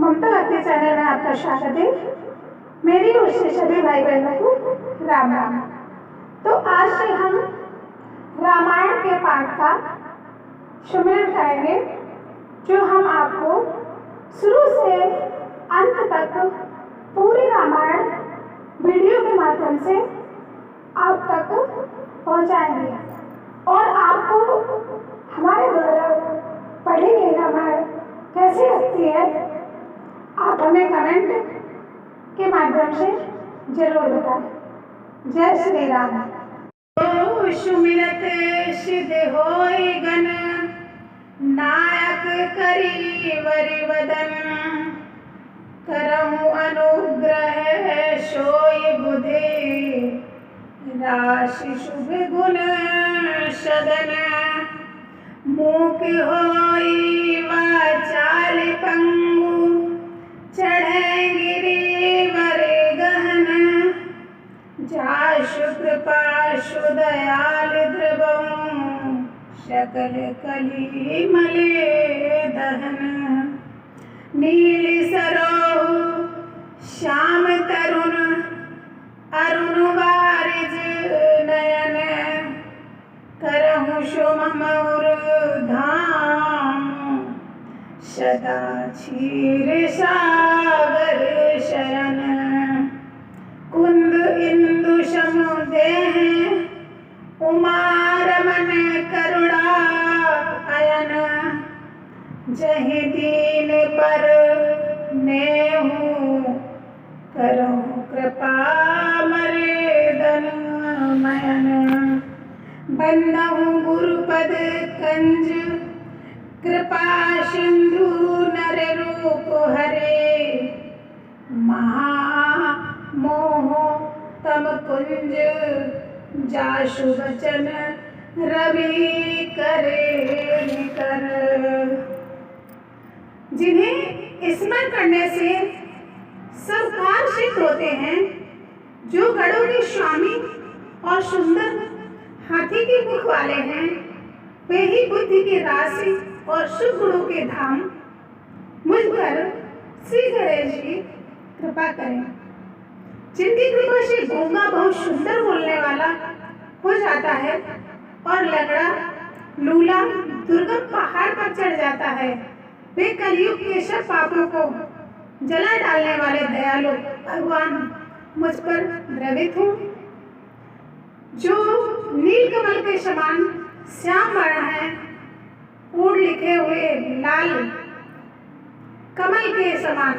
ममता भक्ति चैनल में आपका स्वागत है। मेरी ओर से सभी भाई बहनों को राम राम। तो आज से हम रामायण के पाठ का सुमिरन करेंगे, जो हम आपको शुरू से अंत तक पूरी रामायण वीडियो के माध्यम से आप तक पहुंचाएंगे और आपको हमारे द्वारा पढ़ी गई रामायण कैसी लगती है आप हमें कमेंट के माध्यम से जरूर बताएं। जय श्री राम। सुमिरत सिद्ध होई गण, नायक करी वरिवदन, करहु अनुग्रह सोई बुद्धि, राशि शुभ गुण सदन, मूक होई वाचाल पंगु, चढ़े गिरिवर गहन, जासु कृपा सुदयाल ध्रुवं, सकल कली मले दहन, नील सरोह श्याम तरुण, अरुण वारिज नयन, करहु सुमधुर धाम, सदा क्षीर सागर शयन, कुंद इंदु समुदेह, उमा रमन करुणा अयन, जहि दीन पर नेहु, करहु कृपा मर्दन मयन, बंदहु गुरुपद कंज, कृपा सिंधु नर रूप हरे, महामोह तम कुंज, जासु वचन रवि करे निकर। जिन्हें स्मरण करने से सब कार्य सिद्ध होते हैं, जो गढ़ों के स्वामी और सुंदर हाथी के मुख वाले हैं, वे ही बुद्धि की राशि और शुभ गुणों के धाम, मुझ पर श्री गणेश जी कृपा करें। जिनकी कृपा से गूंगा बहुत सुंदर बोलने वाला हो जाता है और लंगड़ा लूला दुर्गम पहाड़ पर चढ़ जाता है, वे कलयुग के सब पापों को जला डालने वाले दयालु भगवान मुझ पर द्रवित हूँ। जो नीलकमल के समान श्याम वर्ण है, ऊड़ लिखे हुए लाल कमल के समान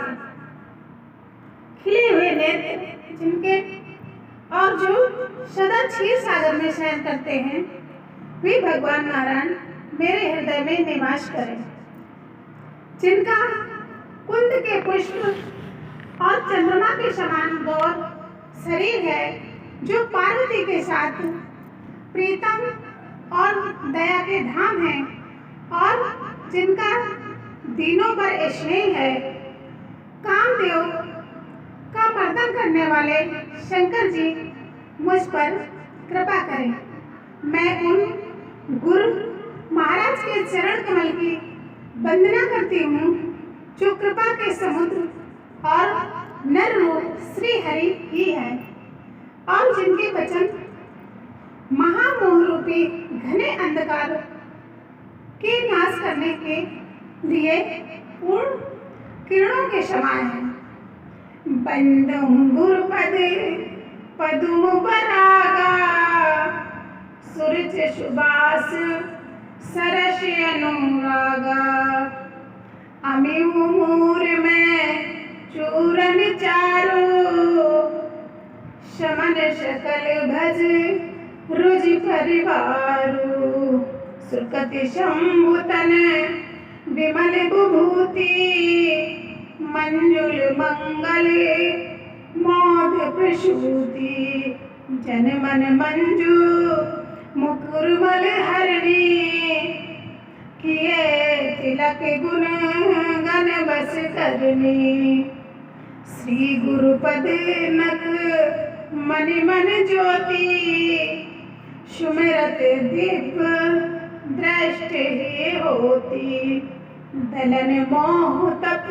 खिले हुए नेत्र जिनके, और जो सदा क्षीर सागर में शयन करते हैं, वे भगवान नारायण मेरे हृदय में निवास करें। जिनका कुंद के पुष्प और चंद्रमा के समान गौर शरीर है, जो पार्वती के साथ प्रीतम और दया के धाम है, और जिनका दीनों पर स्नेह है, कामदेव का मर्दन करने वाले शंकर जी मुझ पर कृपा करें। मैं उन गुरु महाराज के चरण कमल की वंदना करती हूँ, जो कृपा के समुद्र और नर रूप श्री हरि ही है, और जिनके वचन महामोह रूपी घने अंधकार के नाश करने के लिए पूर्ण किरणों के समान है। बंदहु गुरुपद पदुम परागा, सूरज सुबास सरस अनुरागा, अमिउ मूर में चूरन चारो, शमन सकल भज रुज परिवारो, सुकति शंभुतन विमल विभूति, मंजुल मंगल मोद प्रसूति, जन मन मंजू मुकुरमल हरणी, किए तिलक गुण गण बस करनी, श्री गुरुपद नख मनि मन ज्योति, सुमिरत दीप दृष्टि होती, दलन मोह तप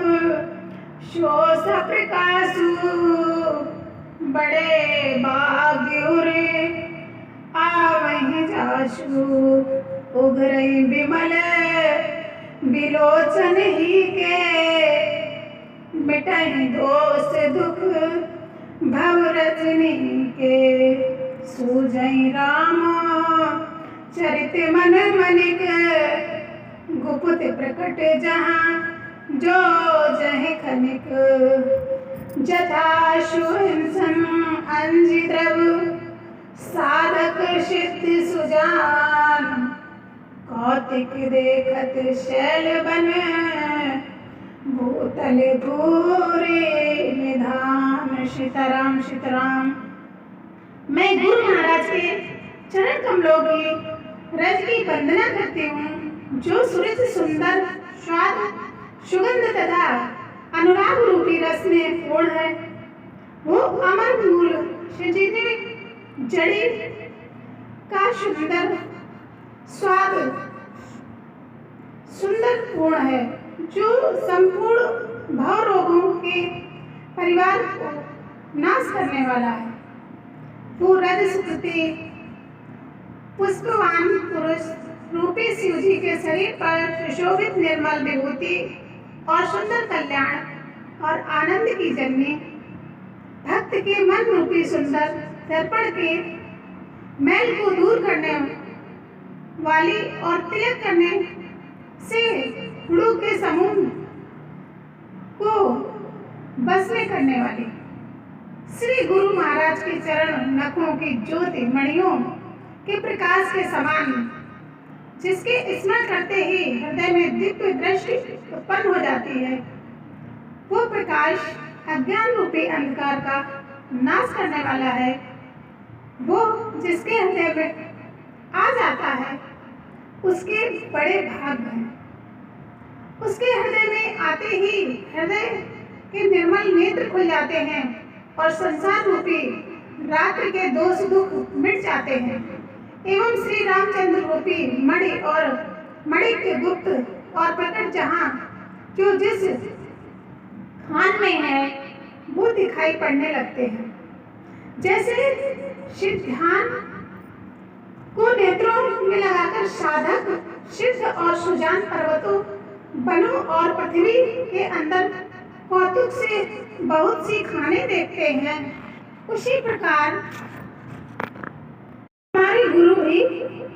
शोष प्रकाशु बड़े भाग्युरे आवहि जाशु उघरई विमल बिलोचन ही के मिटई दोष दुख भव रजनी के सूझई राम चरित मन मनिक गुप्त प्रकट जहाँ जो जह खनिक जथाशु हिंसन अंजि द्रव साधक सिद्धि सुजान कौतिक देखत शैल बन भूतल भूरे निधान। सीताराम सीताराम। मैं गुरु महाराज के चरण कमलों की रज की वंदना करती हूँ, जो सूरज सुंदर स्वाद सुगंध तथा अनुराग रूपी रस में पूर्ण है। वो अमर मूल सजीवी जड़ी का सुंदर स्वाद सुंदर पूर्ण है, जो संपूर्ण भव रोगों के परिवार को नाश करने वाला है। वो रज सुकृति पुष्पवान पुरुष रूपी शिव जी के शरीर पर सुशोभित निर्मल विभूति और सुंदर कल्याण और आनंद की जननी भक्त के मन रूपी सुंदर दर्पण के मैल को दूर करने वाली और तिलक करने से गुरु के समूह को बस में करने वाली श्री गुरु महाराज के चरण नखों की ज्योति मणियों के प्रकाश के समान, जिसके स्मरण करते ही हृदय में दिव्य दृष्टि उत्पन्न हो जाती है। वो प्रकाश अज्ञान रूपी अंधकार का नाश करने वाला है। वो जिसके हृदय में आ जाता है उसके बड़े भाग हैं। उसके हृदय में आते ही हृदय के निर्मल नेत्र खुल जाते हैं और संसार रूपी रात्रि के दोष दुख मिट जाते हैं एवं श्री रामचंद्र रूपी मणि और मणि के गुप्त और प्रकट जहां जो जिस खान में है वो दिखाई पड़ने लगते हैं। जैसे शिव ध्यान को नेत्रों में लगाकर साधक सिद्ध और सुजान पर्वतों वनों और पृथ्वी के अंदर कौतुक से बहुत सी खाने देखते हैं, उसी प्रकार हमारे गुरु भी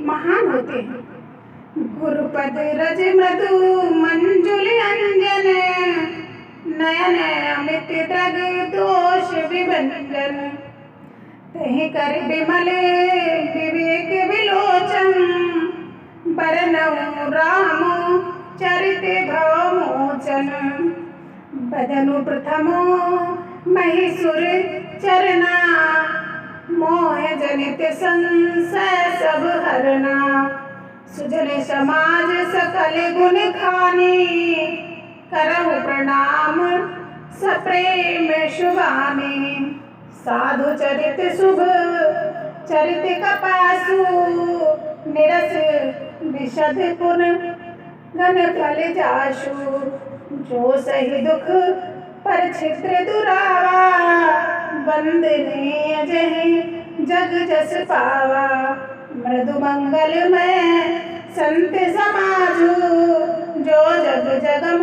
महान होते हैं। गुरुपद रज मृदु मंजुल अंजन नयन अमित दग दोष विभंजन तहि कर विमल विवेक विलोचन बरनऊ राम चरित भव मोचन बदनु प्रथमो महिसुर चरना मोह जनित संशय सब हरना सुजन समाज सकल गुण खानी करहु प्रणाम सप्रेम शुभानी साधु चरित शुभ चरित कपासु निरस विशद पुन घन फल जाशु जो सही दुख पर छिद्र दुरावा बंदने अजहि जग जस पावा मृदु मंगल में संत समाजु जो जग जगम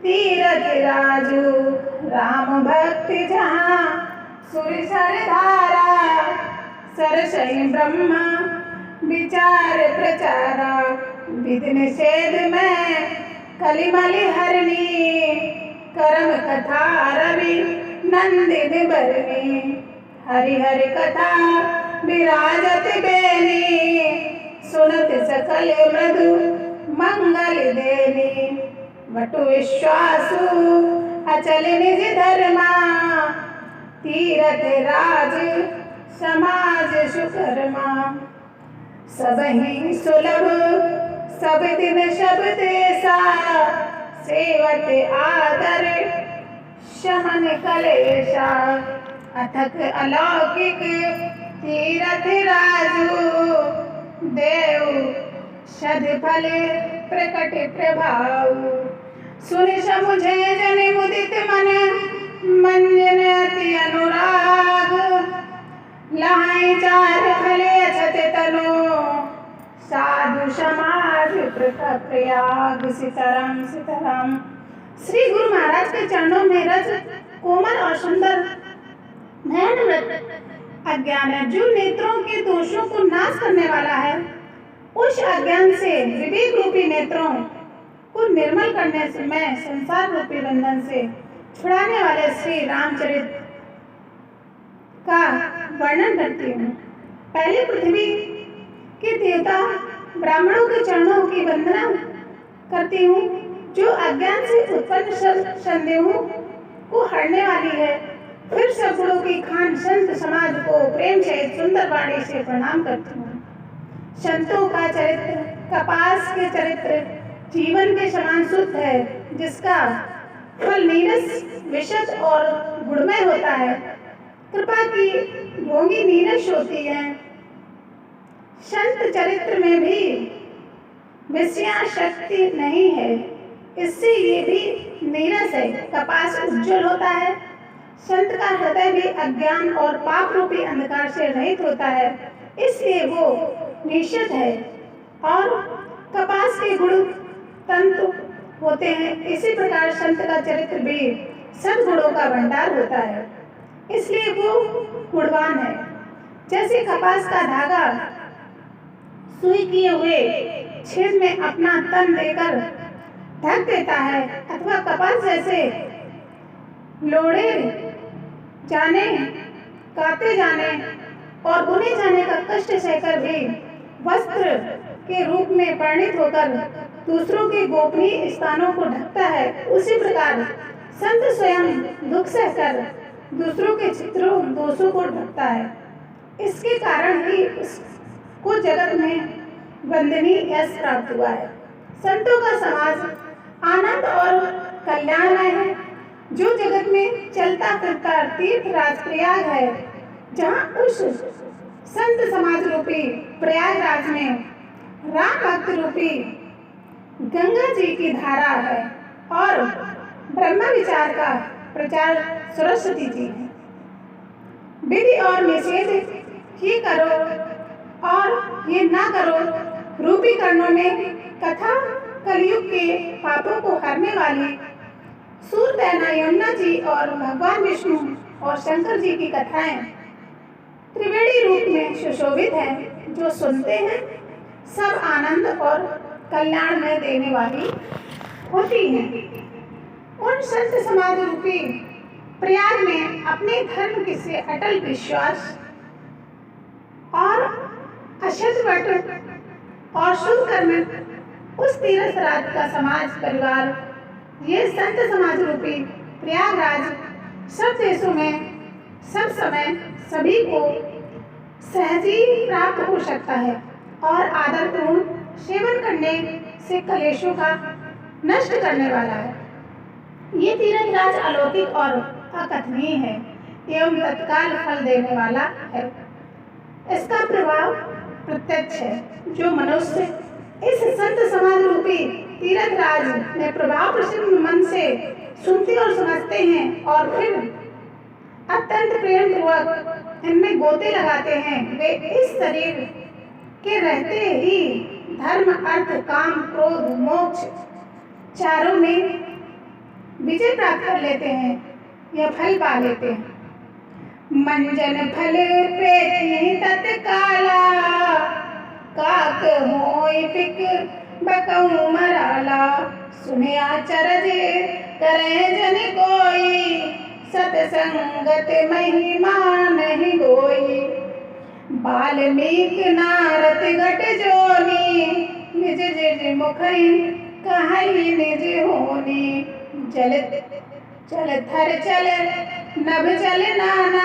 तीरथ राजू राम भक्ति जहाँ सुर सर धारा सरसई ब्रह्मा विचार प्रचारा विधि निषेध में कलिमलि हरणी करम कथा रवि नंदिनी बरनी हरि हरि कथा विराजत बेनी सुनत सकल मृदु मंगल देनी वटु विश्वासु अचल निज धर्मा तीरथ राज समाज सुकर्मा सबहि सुलभ सब दिन शब्द ऐसा सेवत आदर शहन कलेशा अथक अलौकिक तीरथ राजू देव सद फल प्रकट प्रभाव सुनि समुझे जनि मुदित मन, मंजन अति अनुराग। लहाई चार फले अछत तनो, साधु समाज प्रयाग। सीताराम सीताराम। श्री गुरु महाराज के चरणों में रज कोमल और सुंदर नयन व्रत अज्ञान है, जो नेत्रों के दोषों को नाश करने वाला है। उस अज्ञान से विवेक रूपी नेत्रों को निर्मल करने से मैं संसार रूपी बंधन से छुड़ाने वाले श्री रामचरित का वर्णन करती हूँ। पहले पृथ्वी के देवता ब्राह्मणों के चरणों की वंदना करती हूँ, जो अज्ञान से उत्पन्न संदेहों को हरने वाली है। फिर सब गुणों की खान संत समाज को प्रेम से सुंदर वाणी से प्रणाम करती हूँ। संतों का चरित्र कपास के चरित्र जीवन के समान शुद्ध है, जिसका फल नीरस विशद और गुणमय होता है। कृपा की भोगी नीरस होती है। संत चरित्र में भी विषया शक्ति नहीं है, इससे ये भी नीरस है। कपास उज्जवल होता है, संत का हृदय भी अज्ञान और पाप रूपी अंधकार से रहित होता है, इसलिए वो निषद है। और कपास के गुण तंतु होते हैं, इसी प्रकार संत का चरित्र भी सद्गुणों का भंडार होता है, इसलिए वो गुणवान है। जैसे कपास का धागा सुई किए हुए छेद में अपना तन देकर ढक देता है, अथवा कपास जैसे लोढ़े जाने, काते जाने और बुने जाने का कष्ट सहकर भी वस्त्र के रूप में परिणित होकर दूसरों के गोपनीय स्थानों को ढकता है, उसी प्रकार संत स्वयं दुख सहकर दूसरों के चित्रों दोषों को ढकता है। इसके कारण ही उसको जगत में वंदनीय यश प्राप्त हुआ है। संतों का समाज आनंद और कल्याणमय है, जो जगत में चलता फिरता तीर्थ राज प्रयाग है, जहाँ उस संत समाज रूपी प्रयागराज में राम भक्त रूपी गंगा जी की धारा है और ब्रह्म विचार का प्रचार सरस्वती जी है। विधि और निषेध ये करो और ये ना करो रूपी कर्णों में कथा कलयुग के पापों को हरने वाली सूरदैना यमुना जी और भगवान विष्णु और शंकर जी की कथाएं त्रिवेणी रूप में सुशोभित है। जो सुनते हैं सब आनंद और कल्याण में देने वाली होती हैं। उन संत समाज रूपी प्रयाग में अपने धर्म के से अटल विश्वास और अशुद्ध वट और शुभ कर्म उस तीर्थ राज का समाज परिवार, ये संत समाज रूपी प्रयागराज सब देशों में सब समय सभी को सहजी प्राप्त हो सकता है और आदरपूर्ण सेवन करने से कलेशों का नष्ट करने वाला है। ये तीर्थ राज अलौकिक और अकथनीय है एवं तत्काल फल देने वाला है। इसका प्रभाव प्रत्यक्ष है। जो मनुष्य इस संत समाज रूपी तीर्थ राज में प्रभाव प्रसन्न मन से सुनते और समझते हैं और फिर अत्यंत प्रेम पूर्वक इनमें गोते लगाते हैं, वे इस शरीर के रहते ही धर्म अर्थ काम क्रोध मोक्ष चारों में विजय प्राप्त कर लेते हैं या फल पा लेते हैं। मंजन फल पेटी तत्काला, काक होय पिक बकऊ मराला। सुने आचरज करे जन कोई, सतसंगत महिमा नहीं गोई। वाल्मीकि नारद घट जोनी, निज निज मुखई कहई निज होनी। जल चल थर चल नभ चल नाना,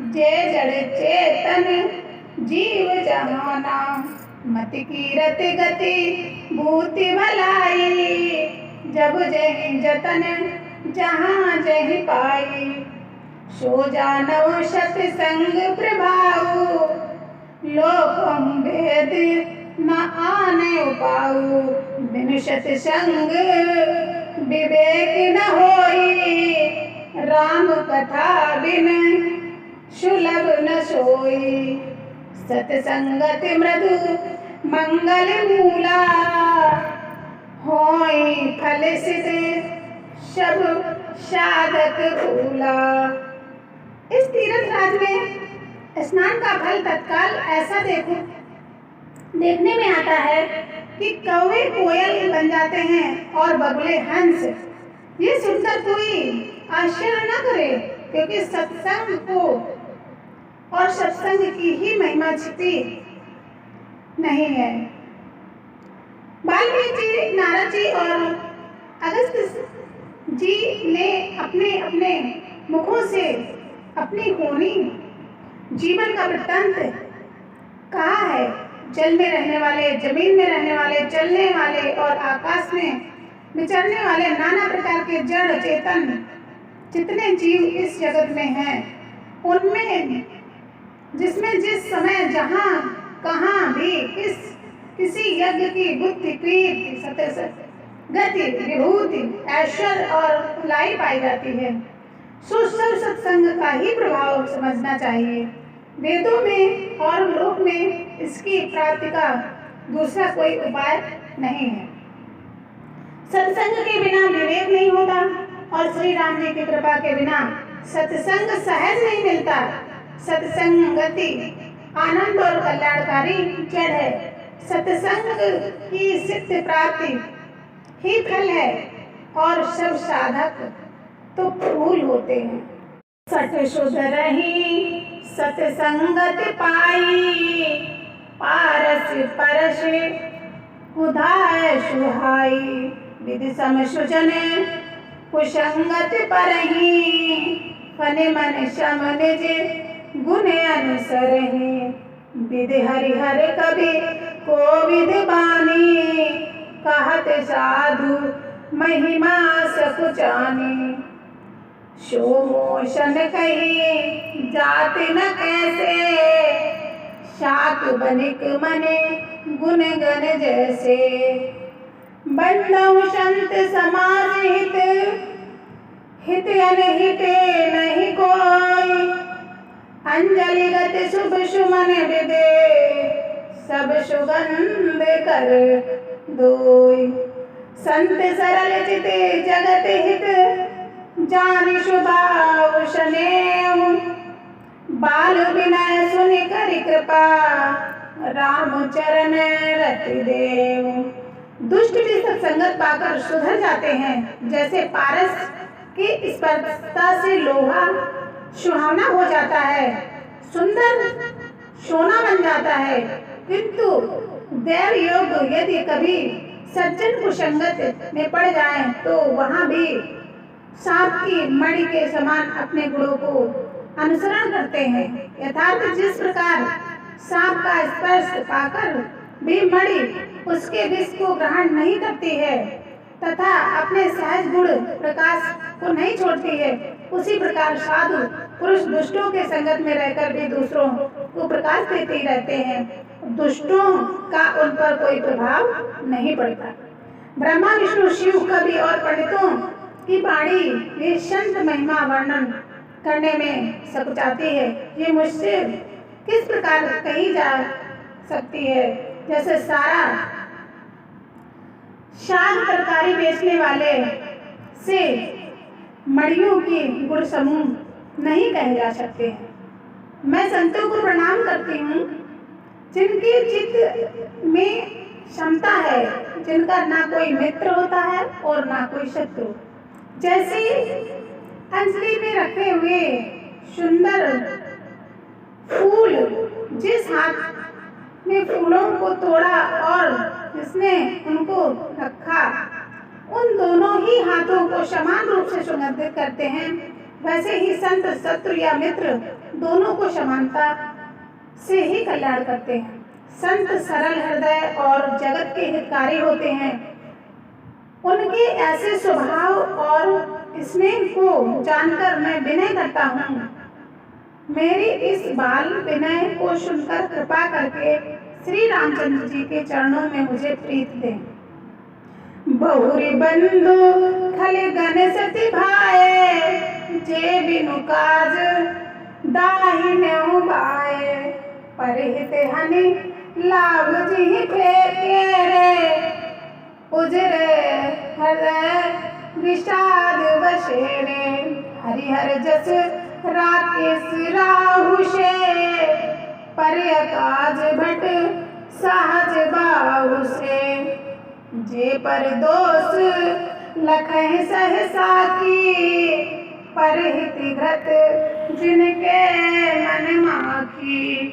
जय जड़ चेतन जीव जहाना। मत कीरत गति भूति भलाई, जब जहि जतन जहाँ जहि पाई। सो जानव सतसंग प्रभाऊ, लोक भेद न आने पाऊ। बिनु सतसंग विवेक न होई, राम कथा बिन सुलभ न सोई। सतसंगत मृदु मंगल मूला, होई फल सिद्ध सब साधक फूला। इस तीर्थ राज में स्नान का फल तत्काल ऐसा देखने में आता है कि कौवे कोयल बन जाते हैं और बगुले हंस। ये सुनकर कोई आश्चर्य न करे, क्योंकि सत्संग को और सत्संग की ही महिमा छिपी नहीं है। वाल्मीकि जी, नारद जी और अगस्त्य जी ने अपने अपने मुखों से अपनी होनी जीवन का वृत्तांत कहा है। जल में रहने वाले, जमीन में रहने वाले, चलने वाले और आकाश में विचरने वाले नाना प्रकार के जड़ चेतन जितने जीव इस जगत में हैं, उनमें जिसमें जिस समय जहाँ कहाँ भी किसी यज्ञ की बुद्धि, कीर्ति, सत्य, गति, विभूति, ऐश्वर्य और लाई पाई जाती है, सो सब सत्संग का ही प्रभाव समझना चाहिए। वेदों में और लोक में इसकी प्राप्ति का दूसरा कोई उपाय नहीं है। सत्संग के बिना विवेक नहीं होता और श्री राम जी की कृपा के बिना सत्संग सहज नहीं मिलता। सत्संगति आनंद और कल्याणकारी जड़ है। सत्संग की सिद्ध प्राप्ति ही फल है और सब साधक तो फूल होते हैं। सत शुद्ध रही सत्संगत पाई, पारस परस उधाय सुहाई। विधि सम सुजन कुसंगत परही, फन मन सम निज गुण अनुसरहि। विधि हरिहर कवि कोविद बानी, कहत साधु महिमा सकुचानी। सो मोशन कही जाति न कैसे, शाक बनिक मने गुण गण जैसे। बंधु संत समाज हित, हित अनहित नहीं कोई। अंजलिगत शुभ सुमन विदे, सब सुगंध कर दोई। संत सरल चिते जगत हित, जानि शुभाव शनेऊ। बाल विनय सुनि करि कृपा, राम चरण रति देव। दुष्ट भी सत्संगत पाकर सुधर जाते हैं, जैसे पारस की स्पर्शता से लोहा सुहावना हो जाता है, सुंदर सोना बन जाता है। किंतु देव योग यदि कभी सज्जन कुसंगत में पड़ जाए तो वहां भी सांप की मणि के समान अपने गुणों को अनुसरण करते हैं। यथार्थ जिस प्रकार सांप का स्पर्श पाकर भी मणि उसके विष को ग्रहण नहीं करती है तथा अपने सहज गुण प्रकाश को नहीं छोड़ती है, उसी प्रकार साधु पुरुष दुष्टों के संगत में रहकर भी दूसरों को प्रकाश देते ही रहते हैं। दुष्टों का उन पर कोई प्रभाव नहीं पड़ता। ब्रह्मा, विष्णु, शिव, कवि और पंडितों की वाणी ये संत महिमा वर्णन करने में सकुचाती है। ये मुझसे किस प्रकार कही जा सकती है, जैसे सारा शाक तरकारी बेचने वाले से मड़ियों की गुण समूह नहीं कहे जा सकते हैं। मैं संतों को प्रणाम करती हूँ जिनके चित्त में क्षमता है, जिनका ना कोई मित्र होता है और ना कोई शत्रु। जैसे अंजलि में रखे हुए सुंदर फूल, जिस हाथ में फूलों को तोड़ा और जिसने उनको रखा, उन दोनों ही हाथों को समान रूप से सुगंधित करते हैं, वैसे ही संत शत्रु या मित्र दोनों को समानता से ही कल्याण करते हैं। संत सरल हृदय और जगत के हितकारी होते हैं। उनके ऐसे स्वभाव और स्नेह को जानकर मैं विनय करता हूँ। मेरी इस बाल विनय को सुनकर कृपा करके श्री रामचंद्र जी के चरणों में मुझे प्रीत दें। बहुरी बंधु खल गन सति भाए, जे बिनु काज दाहिने उबाए। परहित हनि लाभ जिहि फेके रे, उजरे हृदय विषाद बसेरे। हरिहर जस राकेश राहु से, पर काज भट सहज बाहु से। जे पर दोष लखहि सहसा की, परहित घृत जिनके मन माखी।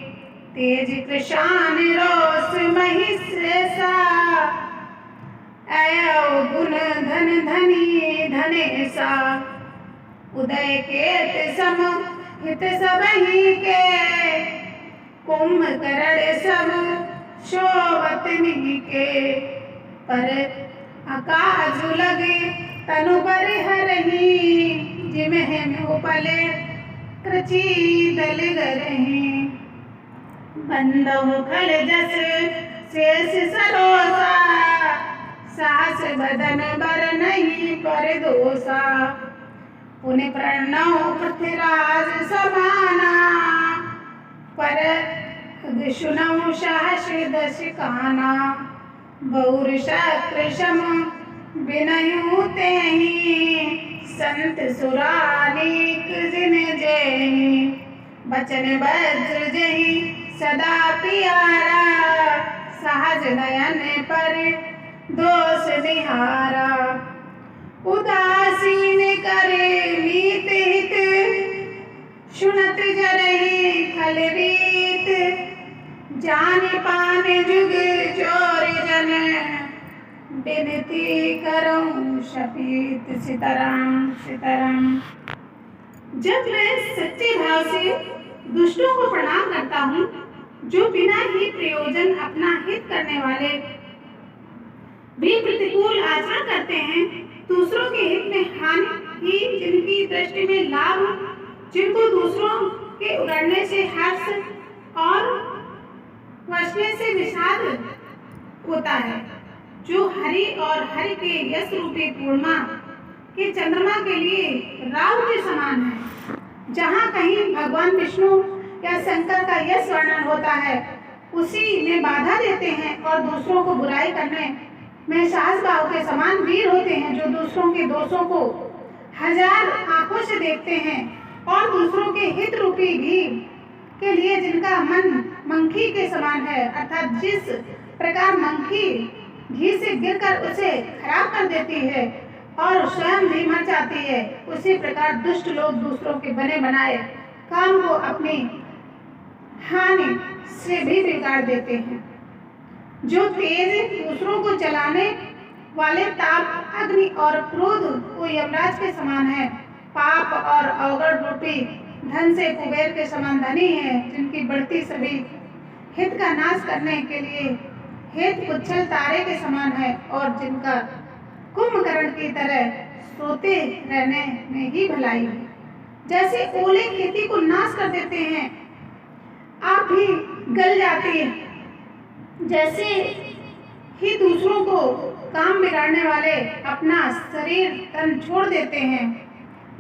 तेज कृशान रोष महिषा, अयौ गुण धन धनी धनेसा। उदय केत सम हित सबहि के, कुंभकर्ण सब शोभत निके। पर अकाजु लगे तनु बरिहरहि, जिमहि उपले कृचि दल गरहि। बंदहु खल जस शेष सरोसा, सास बदन बर नहीं पर दोषा। पुनि प्रणव पृथ्वीराज समाना, पर सुनौ सहस दस काना। बहुर शक्र सम बिनयु तेहि, संत सुरानीक जिन जेहि। बचन वज्र जहि सदा पियारा, सहज नयन पर दोष निहारा। उदासीन करे मीत हित, सुनत जरहि खल रीत। जानि पान जुग चोर जन, बिनती करऊं शपीत सीताराम सीताराम। जब मैं सच्चे भाव से दुष्टों को प्रणाम करता हूँ, जो बिना ही प्रयोजन अपना हित करने वाले भी प्रतिकूल आचरण करते हैं, दूसरों के हित में हानि ही जिनकी दृष्टि में लाभ, जिनको दूसरों के उगड़ने से हर्ष और वसने से विषाद होता है। जो हरि और हरि के यश रूपी पूर्णिमा के चंद्रमा के लिए राहु के समान है। जहाँ कहीं भगवान विष्णु या शंकर का यश वर्णन होता है, उसी में बाधा देते हैं और दूसरों को बुराई करने में साहस भाव के समान वीर होते हैं, जो दूसरों के दोषों को हजार आंखों से देखते हैं और दूसरों के हित रूपी घी के लिए जिनका मन मंकी के समान है, अर्थात जिस प्रकार मंकी घी से गिरकर उसे खराब कर देती है और स्वयं भी मर जाती है, उसी प्रकार दुष्ट लोग दूसरों के बने बनाए काम को अपनी हानि से भी बिगाड़ देते हैं। जो तेज दूसरों को जलाने वाले ताप, अग्नि और क्रोध को यमराज के समान है। पाप और अवगढ़ रूपी धन से कुबेर के समान धनी है, जिनकी बढ़ती सभी हित का नाश करने के लिए हित उच्छल तारे के समान है और जिनका कुंभकर्ण की तरह सोते रहने में ही भलाई है। जैसे ओले खेती को नाश कर देते हैं, आप भी गल जाती है, जैसे ही दूसरों को काम बिगाड़ने वाले अपना शरीर तन छोड़ देते हैं।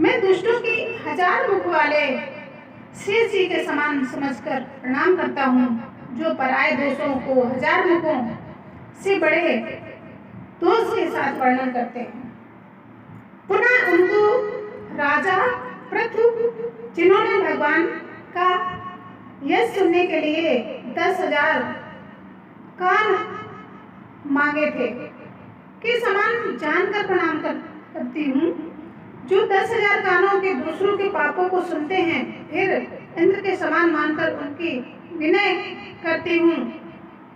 मैं दुष्टों की हजार मुख वाले शेष जी के समान समझकर प्रणाम करता हूँ, जो पराये दोषों को हजार मुखों से बड़े दोष के साथ वर्णन करते हैं। पुनः उनको राजा पृथु, जिन्होंने भगवान का यश सुनने के लिए 10,000 कान मांगे थे, के समान जानकर प्रणाम करती हूँ, जो 10,000 कानों के दूसरों के पापों को सुनते हैं, फिर इंद्र के समान मानकर उनकी विनय करती हूँ,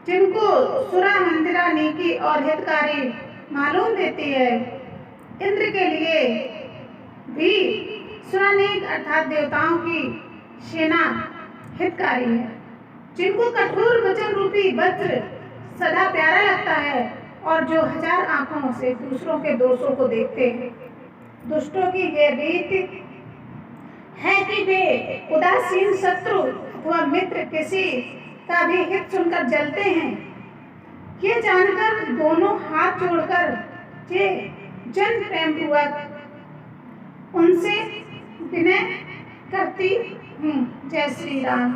जिनको सुरा मंदिरा नीकी और हितकारी मालूम देती है। इंद्र के लिए भी सुरानीक अर्थात देवताओं की सेना हितकारी है, जिनको कठोर वचन रूपी वज्र सदा प्यारा लगता है और जो हजार आंखों से दूसरों के दोषों को देखते हैं। दुष्टों की यह रीति है कि वे उदासीन शत्रु अथवा मित्र किसी का भी हित सुनकर जलते हैं। ये जानकर दोनों हाथ जोड़कर जन प्रेम पूर्वक उनसे विनय करती हूँ। जय श्री राम।